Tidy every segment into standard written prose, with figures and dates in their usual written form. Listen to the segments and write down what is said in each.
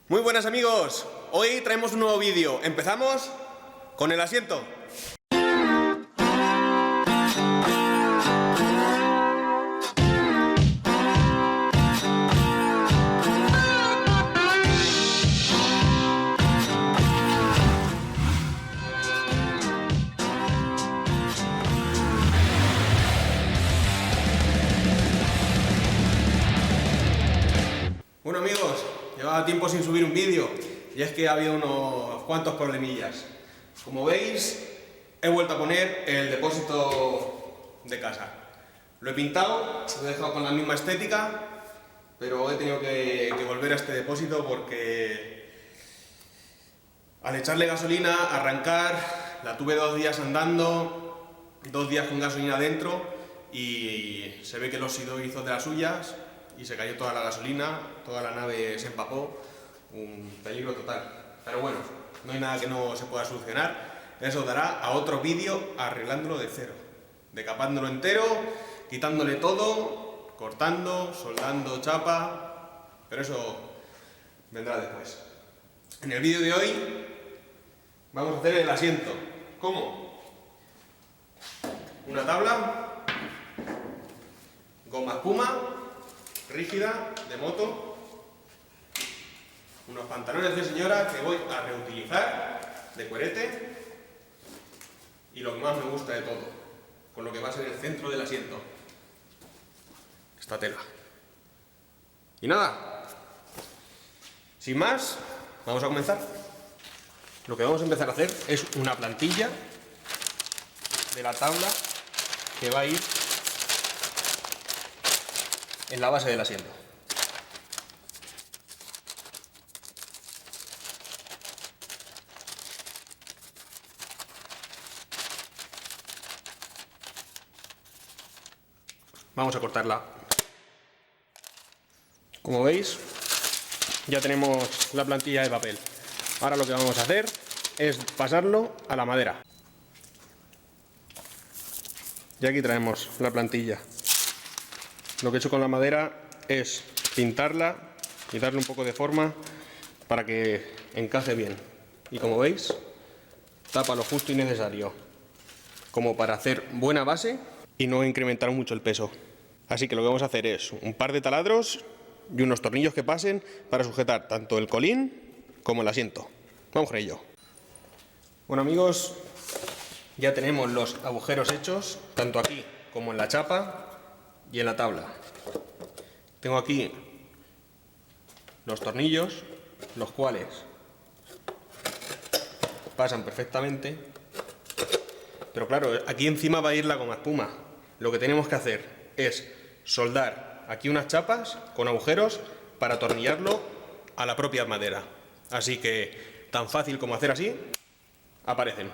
Muy buenas amigos, hoy traemos un nuevo vídeo. Empezamos con el asiento. Bueno amigos, llevaba tiempo sin subir un vídeo y es que ha habido unos cuantos problemillas. Como veis, he vuelto a poner el depósito de casa. Lo he pintado, lo he dejado con la misma estética, pero he tenido que volver a este depósito porque al echarle gasolina, arrancar, la tuve 2 días andando, 2 días con gasolina dentro y se ve que el óxido hizo de las suyas y se cayó toda la gasolina, toda la nave se empapó, un peligro total. Pero bueno, no hay nada que no se pueda solucionar, eso dará a otro vídeo arreglándolo de cero, decapándolo entero, quitándole todo, cortando, soldando chapa, pero eso vendrá después. En el vídeo de hoy vamos a hacer el asiento. ¿Cómo? Una tabla, goma espuma, rígida, de moto, unos pantalones de señora que voy a reutilizar de cuerete y lo que más me gusta de todo, con lo que va a ser el centro del asiento, esta tela. Y nada, sin más, vamos a comenzar. Lo que vamos a empezar a hacer es una plantilla de la tabla que va a ir en la base del asiento. Vamos a cortarla. Como veis, ya tenemos la plantilla de papel. Ahora lo que vamos a hacer es pasarlo a la madera. Y aquí traemos la plantilla. Lo que he hecho con la madera es pintarla y darle un poco de forma para que encaje bien. Y como veis, tapa lo justo y necesario, como para hacer buena base y no incrementar mucho el peso. Así que lo que vamos a hacer es un par de taladros y unos tornillos que pasen para sujetar tanto el colín como el asiento. Vamos con ello. Bueno amigos, ya tenemos los agujeros hechos, tanto aquí como en la chapa y en la tabla. Tengo aquí los tornillos, los cuales pasan perfectamente, pero claro, aquí encima va a ir la goma espuma. Lo que tenemos que hacer es soldar aquí unas chapas con agujeros para atornillarlo a la propia madera. Así que tan fácil como hacer así, aparecen.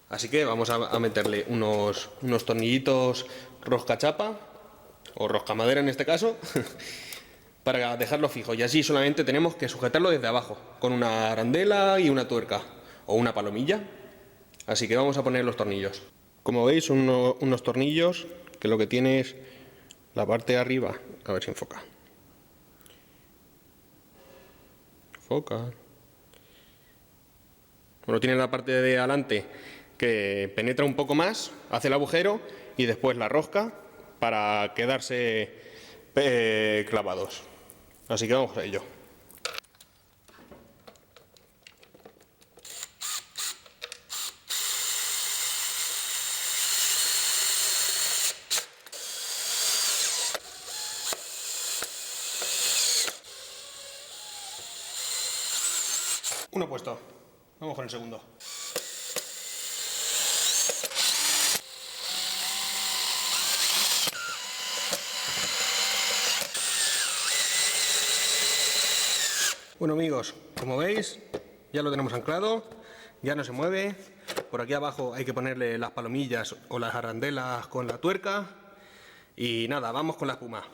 Así que vamos a meterle unos tornillitos rosca chapa, o rosca madera en este caso, para dejarlo fijo. Y así solamente tenemos que sujetarlo desde abajo, con una arandela y una tuerca, o una palomilla. Así que vamos a poner los tornillos. Como veis, son unos tornillos que lo que tiene es la parte de arriba. A ver si enfoca. Enfoca. Bueno, tiene la parte de adelante que penetra un poco más, hace el agujero y después la rosca para quedarse clavados. Así que vamos a ello. Uno puesto. Vamos con el segundo. Bueno amigos, como veis, ya lo tenemos anclado, ya no se mueve. Por aquí abajo hay que ponerle las palomillas o las arandelas con la tuerca. Y nada, vamos con la espuma.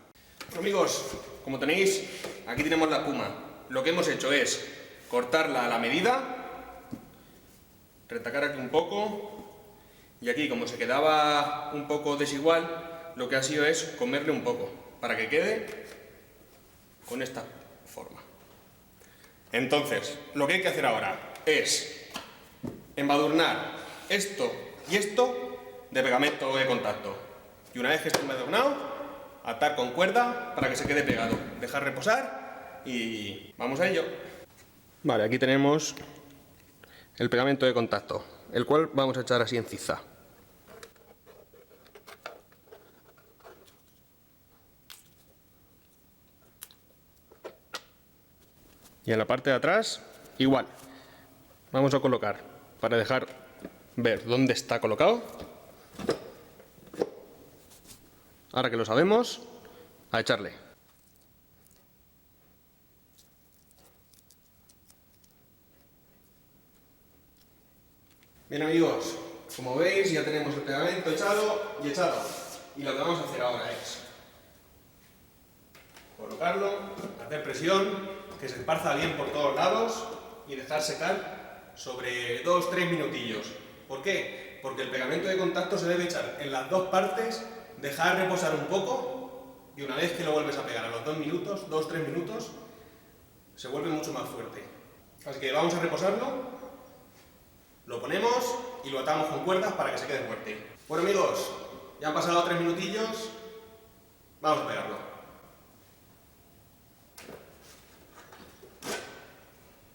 Bueno amigos, como tenéis, aquí tenemos la espuma. Lo que hemos hecho es cortarla a la medida, retacar aquí un poco, y aquí como se quedaba un poco desigual, lo que ha sido es comerle un poco, para que quede con esta forma. Entonces, lo que hay que hacer ahora es embadurnar esto y esto de pegamento de contacto. Y una vez que esté embadurnado, atar con cuerda para que se quede pegado. Dejar reposar y vamos a ello. Vale, aquí tenemos el pegamento de contacto, el cual vamos a echar así en zigzag. Y en la parte de atrás, igual. Vamos a colocar, para dejar ver dónde está colocado. Ahora que lo sabemos, a echarle. Bien amigos, como veis ya tenemos el pegamento echado y echado. Y lo que vamos a hacer ahora es colocarlo, hacer presión, que se esparza bien por todos lados y dejar secar sobre 2-3 minutillos. ¿Por qué? Porque el pegamento de contacto se debe echar en las dos partes, dejar reposar un poco y una vez que lo vuelves a pegar a los 2 minutos, 2-3 minutos, se vuelve mucho más fuerte. Así que vamos a reposarlo, lo ponemos y lo atamos con cuerdas para que se quede fuerte. Bueno amigos, ya han pasado 3 minutillos, vamos a pegarlo.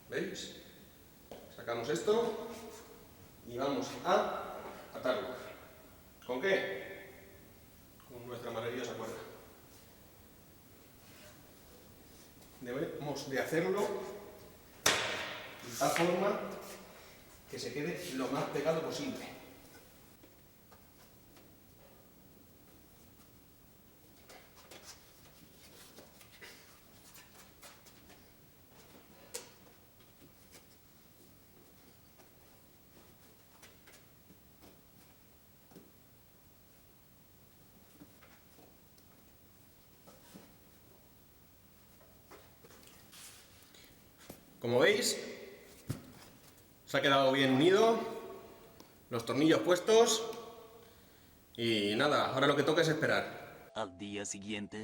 ¿Veis? Sacamos esto y vamos a atarlo. ¿Con qué? Con nuestra maravillosa cuerda. Debemos de hacerlo de tal forma que se quede lo más pegado posible. Como veis, se ha quedado bien unido, los tornillos puestos y nada, ahora lo que toca es esperar. Al día siguiente.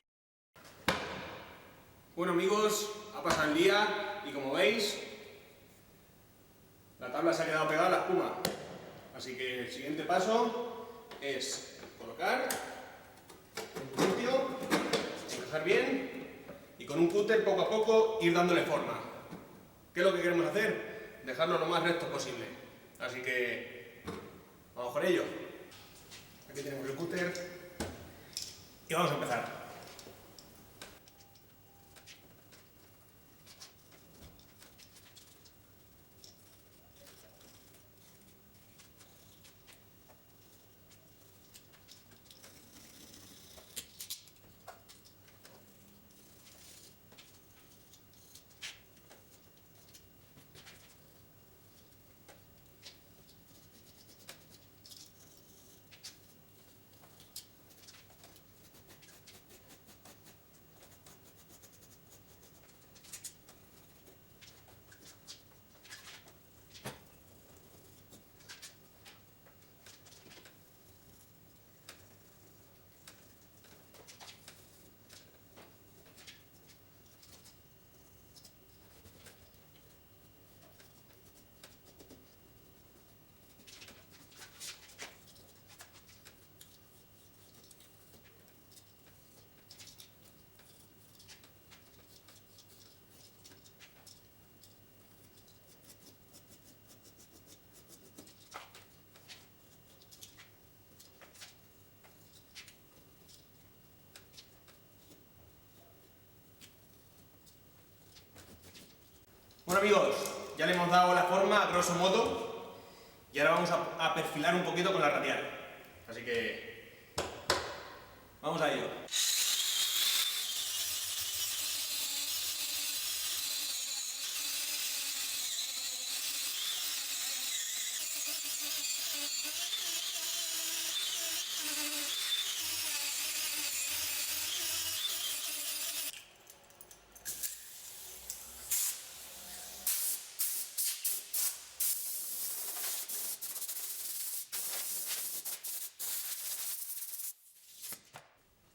Bueno amigos, ha pasado el día y como veis, la tabla se ha quedado pegada a la espuma. Así que el siguiente paso es colocar en su sitio, encajar bien y con un cúter poco a poco ir dándole forma. ¿Qué es lo que queremos hacer? Dejarlo lo más recto posible. Así que vamos con ello. Aquí tenemos el cúter y vamos a empezar. Bueno amigos, ya le hemos dado la forma a grosso modo y ahora vamos a perfilar un poquito con la radial. Así que vamos a ello.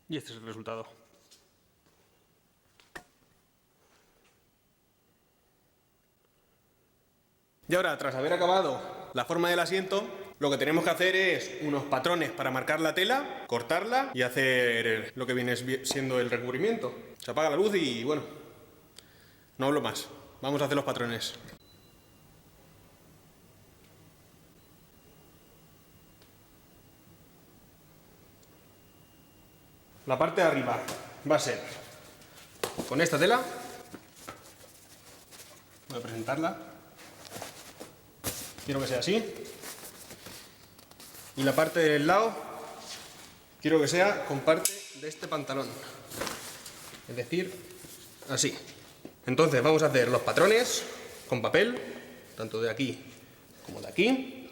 Y este es el resultado. Y ahora, tras haber acabado la forma del asiento, lo que tenemos que hacer es unos patrones para marcar la tela, cortarla y hacer lo que viene siendo el recubrimiento. Se apaga la luz y bueno, no hablo más. Vamos a hacer los patrones. La parte de arriba va a ser con esta tela. Voy a presentarla. Quiero que sea así. Y la parte del lado quiero que sea con parte de este pantalón. Es decir, así. Entonces vamos a hacer los patrones con papel, tanto de aquí como de aquí.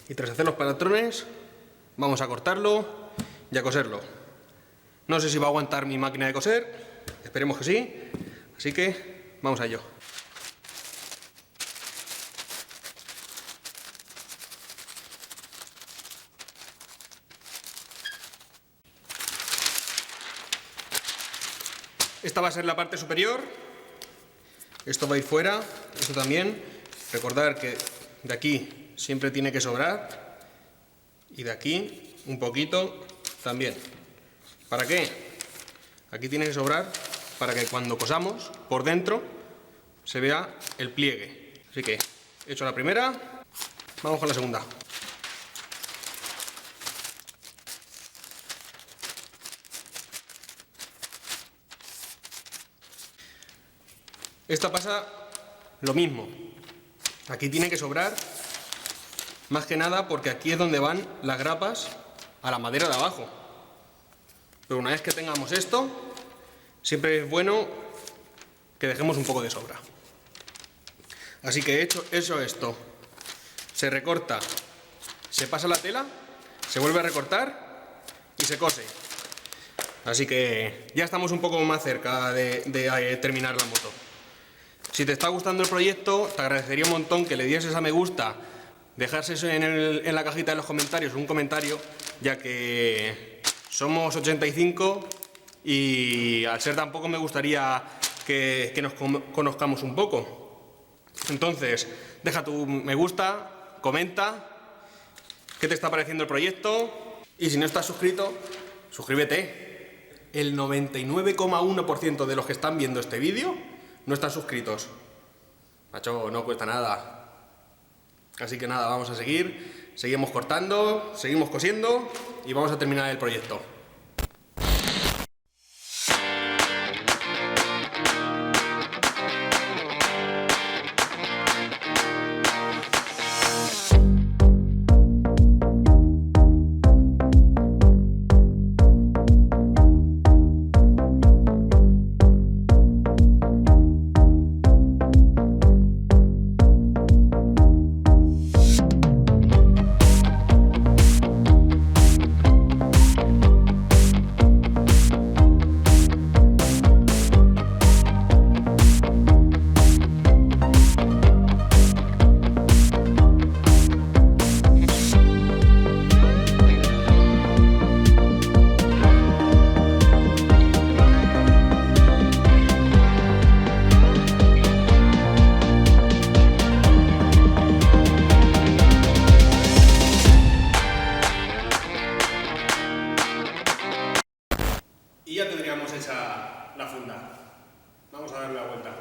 Y tras hacer los patrones vamos a cortarlo y a coserlo. No sé si va a aguantar mi máquina de coser, esperemos que sí, así que vamos a ello. Esta va a ser la parte superior, esto va a ir fuera, esto también. Recordar que de aquí siempre tiene que sobrar y de aquí un poquito también. ¿Para qué? Aquí tiene que sobrar para que cuando cosamos por dentro se vea el pliegue. Así que he hecho la primera, vamos con la segunda. Esta pasa lo mismo. Aquí tiene que sobrar más que nada porque aquí es donde van las grapas a la madera de abajo. Pero una vez que tengamos esto, siempre es bueno que dejemos un poco de sobra. Así que hecho esto, se recorta, se pasa la tela, se vuelve a recortar y se cose. Así que ya estamos un poco más cerca de terminar la moto. Si te está gustando el proyecto, te agradecería un montón que le dieses a me gusta, dejarse en la cajita de los comentarios un comentario, ya que somos 85 y al ser tan poco me gustaría que nos conozcamos un poco. Entonces, deja tu me gusta, comenta qué te está pareciendo el proyecto y si no estás suscrito, suscríbete. El 99,1% de los que están viendo este vídeo no están suscritos. Macho, no cuesta nada. Así que nada, vamos a seguir. Seguimos cortando, seguimos cosiendo y vamos a terminar el proyecto. Y ya tendríamos hecha la funda. Vamos a darle la vuelta.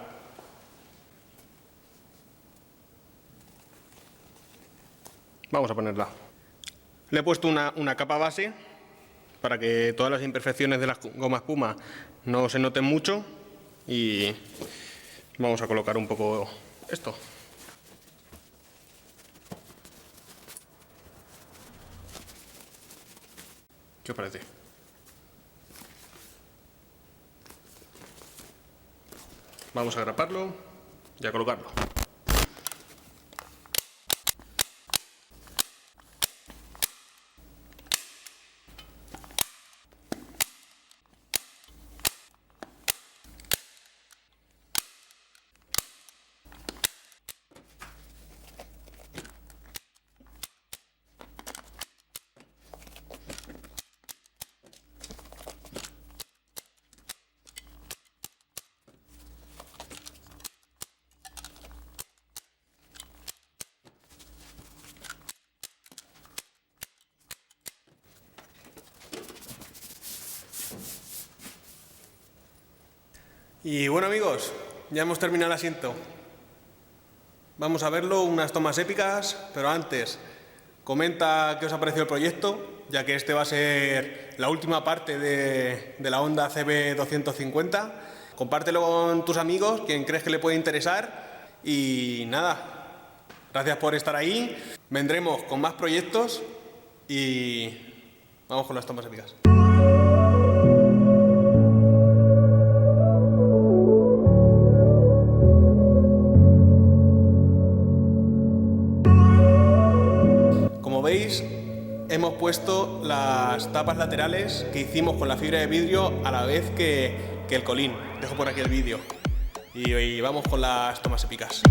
Vamos a ponerla. Le he puesto una capa base para que todas las imperfecciones de la goma espuma no se noten mucho y vamos a colocar un poco esto. ¿Qué os parece? Vamos a agraparlo y a colocarlo. Y bueno amigos, ya hemos terminado el asiento. Vamos a verlo, unas tomas épicas, pero antes, comenta qué os ha parecido el proyecto, ya que este va a ser la última parte de la Honda CB250. Compártelo con tus amigos, quien crees que le puede interesar. Y nada, gracias por estar ahí. Vendremos con más proyectos y vamos con las tomas épicas. Como veis, hemos puesto las tapas laterales que hicimos con la fibra de vidrio a la vez que el colín. Dejo por aquí el vídeo y vamos con las tomas épicas.